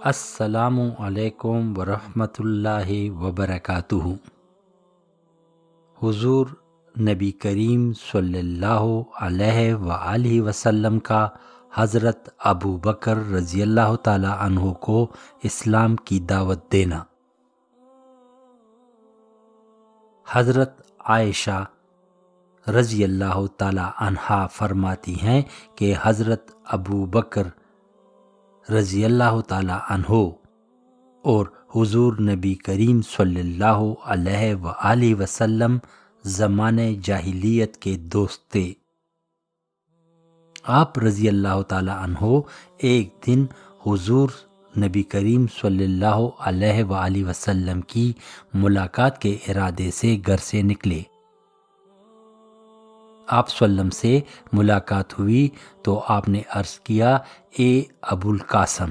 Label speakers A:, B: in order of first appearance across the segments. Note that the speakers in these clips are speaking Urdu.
A: السلام علیکم ورحمۃ اللہ وبرکاتہ۔ حضور نبی کریم صلی اللہ علیہ وآلہ وسلم کا حضرت ابو بکر رضی اللہ تعالی عنہ کو اسلام کی دعوت دینا۔ حضرت عائشہ رضی اللہ تعالی عنہا فرماتی ہیں کہ حضرت ابو بکر رضی اللہ تعالی عنہ اور حضور نبی کریم صلی اللہ علیہ وآلہ وسلم زمانے جاہلیت کے دوست تھے۔ آپ رضی اللہ تعالی عنہ ایک دن حضور نبی کریم صلی اللہ علیہ وآلہ وسلم کی ملاقات کے ارادے سے گھر سے نکلے۔ آپ صلی اللہ علیہ وسلم سے ملاقات ہوئی تو آپ نے عرض کیا، اے ابو القاسم،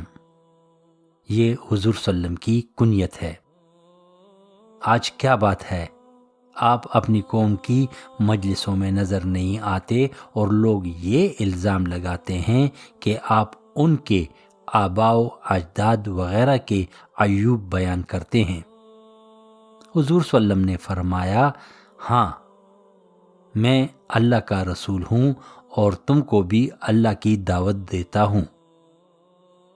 A: یہ حضور صلی اللہ علیہ وسلم کی کنیت ہے، آج کیا بات ہے؟ آپ اپنی قوم کی مجلسوں میں نظر نہیں آتے اور لوگ یہ الزام لگاتے ہیں کہ آپ ان کے آباء و اجداد وغیرہ کے عیوب بیان کرتے ہیں۔ حضور صلی اللہ علیہ وسلم نے فرمایا، ہاں، میں اللہ کا رسول ہوں اور تم کو بھی اللہ کی دعوت دیتا ہوں۔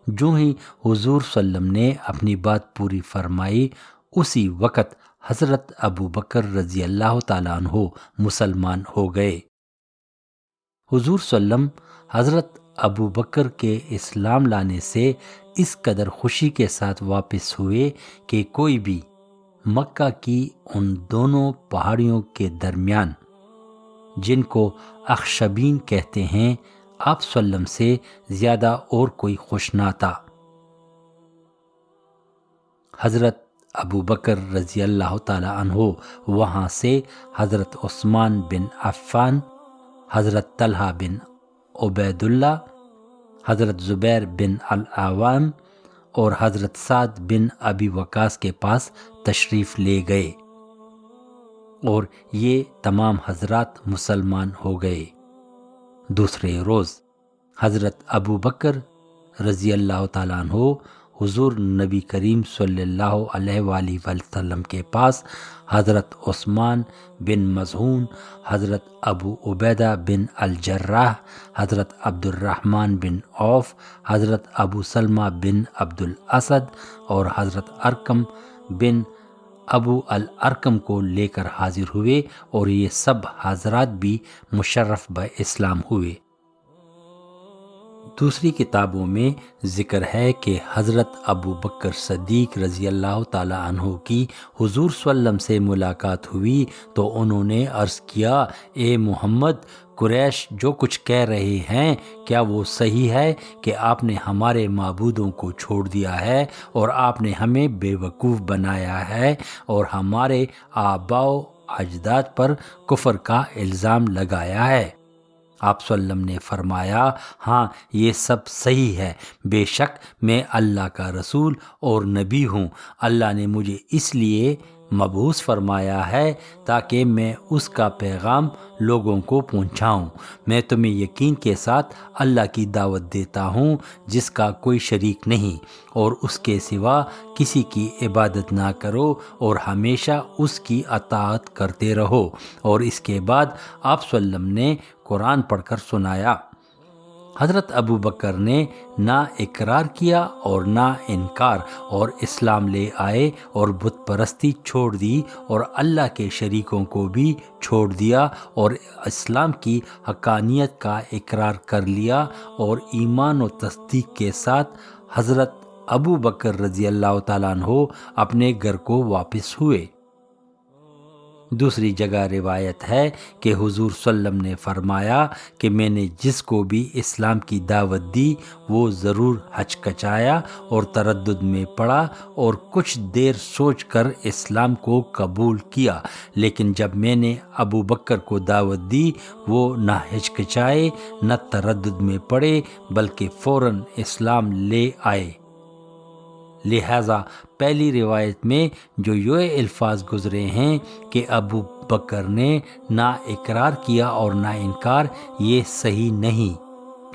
A: جو ہی حضور صلی اللہ علیہ وسلم نے اپنی بات پوری فرمائی، اسی وقت حضرت ابو بکر رضی اللہ تعالیٰ عنہ مسلمان ہو گئے۔ حضور صلی اللہ علیہ وسلم حضرت ابو بکر کے اسلام لانے سے اس قدر خوشی کے ساتھ واپس ہوئے کہ کوئی بھی مکہ کی ان دونوں پہاڑیوں کے درمیان، جن کو اخشبین کہتے ہیں، آپ صلی اللہ علیہ وسلم سے زیادہ اور کوئی خوش نہ تھا۔ حضرت ابو بکر رضی اللہ تعالی عنہ وہاں سے حضرت عثمان بن عفان، حضرت طلحہ بن عبید اللہ، حضرت زبیر بن العوام اور حضرت سعد بن ابی وقاص کے پاس تشریف لے گئے اور یہ تمام حضرات مسلمان ہو گئے۔ دوسرے روز حضرت ابو بکر رضی اللہ تعالیٰ عنہ حضور نبی کریم صلی اللہ علیہ وآلہ وسلم کے پاس حضرت عثمان بن مظعون، حضرت ابو عبیدہ بن الجراح، حضرت عبد الرحمن بن عوف، حضرت ابو سلمہ بن عبد الاسد اور حضرت ارقم بن ابو الارقم کو لے کر حاضر ہوئے اور یہ سب حضرات بھی مشرف اسلام ہوئے۔ دوسری کتابوں میں ذکر ہے کہ حضرت ابو بکر صدیق رضی اللہ تعالی عنہ کی حضور صلی اللہ علیہ وسلم سے ملاقات ہوئی تو انہوں نے عرض کیا، اے محمد، قریش جو کچھ کہہ رہے ہیں کیا وہ صحیح ہے کہ آپ نے ہمارے معبودوں کو چھوڑ دیا ہے اور آپ نے ہمیں بے وقوف بنایا ہے اور ہمارے آباء و اجداد پر کفر کا الزام لگایا ہے؟ آپ صلی اللہ علیہ وسلم نے فرمایا، ہاں، یہ سب صحیح ہے، بے شک میں اللہ کا رسول اور نبی ہوں۔ اللہ نے مجھے اس لیے مبعوث فرمایا ہے تاکہ میں اس کا پیغام لوگوں کو پہنچاؤں۔ میں تمہیں یقین کے ساتھ اللہ کی دعوت دیتا ہوں جس کا کوئی شریک نہیں، اور اس کے سوا کسی کی عبادت نہ کرو اور ہمیشہ اس کی اطاعت کرتے رہو۔ اور اس کے بعد آپ صلی اللہ علیہ وسلم نے قرآن پڑھ کر سنایا۔ حضرت ابو بکر نے نہ اقرار کیا اور نہ انکار اور اسلام لے آئے اور بت پرستی چھوڑ دی اور اللہ کے شریکوں کو بھی چھوڑ دیا اور اسلام کی حقانیت کا اقرار کر لیا اور ایمان و تصدیق کے ساتھ حضرت ابو بکر رضی اللہ تعالیٰ عنہ اپنے گھر کو واپس ہوئے۔ دوسری جگہ روایت ہے کہ حضور صلی اللہ علیہ وسلم نے فرمایا کہ میں نے جس کو بھی اسلام کی دعوت دی وہ ضرور ہچکچایا اور تردد میں پڑا اور کچھ دیر سوچ کر اسلام کو قبول کیا، لیکن جب میں نے ابو بکر کو دعوت دی وہ نہ ہچکچائے نہ تردد میں پڑے بلکہ فوراً اسلام لے آئے۔ لہٰذا پہلی روایت میں جو یہ الفاظ گزرے ہیں کہ ابو بکر نے نہ اقرار کیا اور نہ انکار، یہ صحیح نہیں،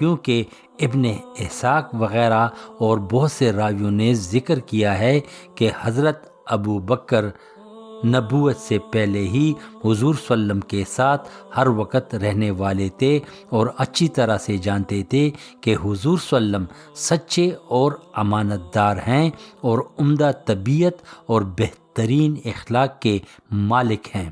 A: کیونکہ ابن اسحاق وغیرہ اور بہت سے راویوں نے ذکر کیا ہے کہ حضرت ابو بکر نبوت سے پہلے ہی حضور صلی اللہ علیہ وسلم کے ساتھ ہر وقت رہنے والے تھے اور اچھی طرح سے جانتے تھے کہ حضور صلی اللہ علیہ وسلم سچے اور امانت دار ہیں اور عمدہ طبیعت اور بہترین اخلاق کے مالک ہیں،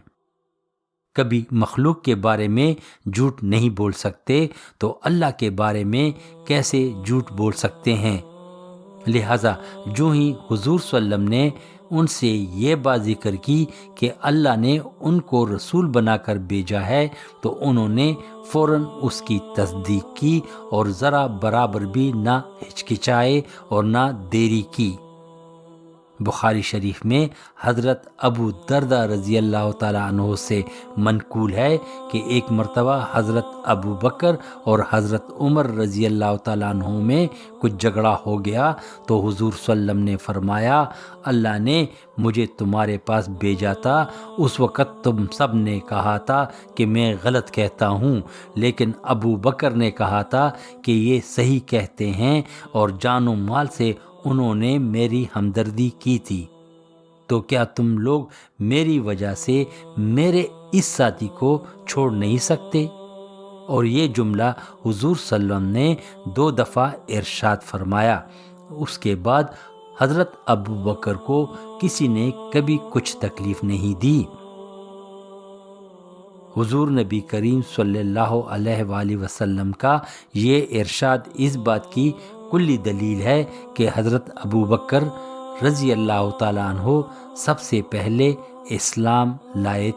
A: کبھی مخلوق کے بارے میں جھوٹ نہیں بول سکتے تو اللہ کے بارے میں کیسے جھوٹ بول سکتے ہیں؟ لہٰذا جو ہی حضور صلی اللہ علیہ وسلم نے ان سے یہ بات ذکر کی کہ اللہ نے ان کو رسول بنا کر بھیجا ہے تو انہوں نے فوراً اس کی تصدیق کی اور ذرا برابر بھی نہ ہچکچائے اور نہ دیری کی۔ بخاری شریف میں حضرت ابو دردہ رضی اللہ تعالیٰ عنہ سے منقول ہے کہ ایک مرتبہ حضرت ابو بکر اور حضرت عمر رضی اللہ تعالیٰ عنہ میں کچھ جھگڑا ہو گیا تو حضور صلی اللہ علیہ وسلم نے فرمایا، اللہ نے مجھے تمہارے پاس بھیجا تھا، اس وقت تم سب نے کہا تھا کہ میں غلط کہتا ہوں، لیکن ابو بکر نے کہا تھا کہ یہ صحیح کہتے ہیں اور جان و مال سے انہوں نے میری ہمدردی کی تھی، تو کیا تم لوگ میری وجہ سے میرے اس ساتھی کو چھوڑ نہیں سکتے؟ اور یہ جملہ حضور صلی اللہ علیہ وسلم نے 2 دفعہ ارشاد فرمایا۔ اس کے بعد حضرت ابو بکر کو کسی نے کبھی کچھ تکلیف نہیں دی۔ حضور نبی کریم صلی اللہ علیہ وآلہ وسلم کا یہ ارشاد اس بات کی کلی دلیل ہے کہ حضرت ابو بکر رضی اللہ تعالیٰ عنہ سب سے پہلے اسلام لائے تھے۔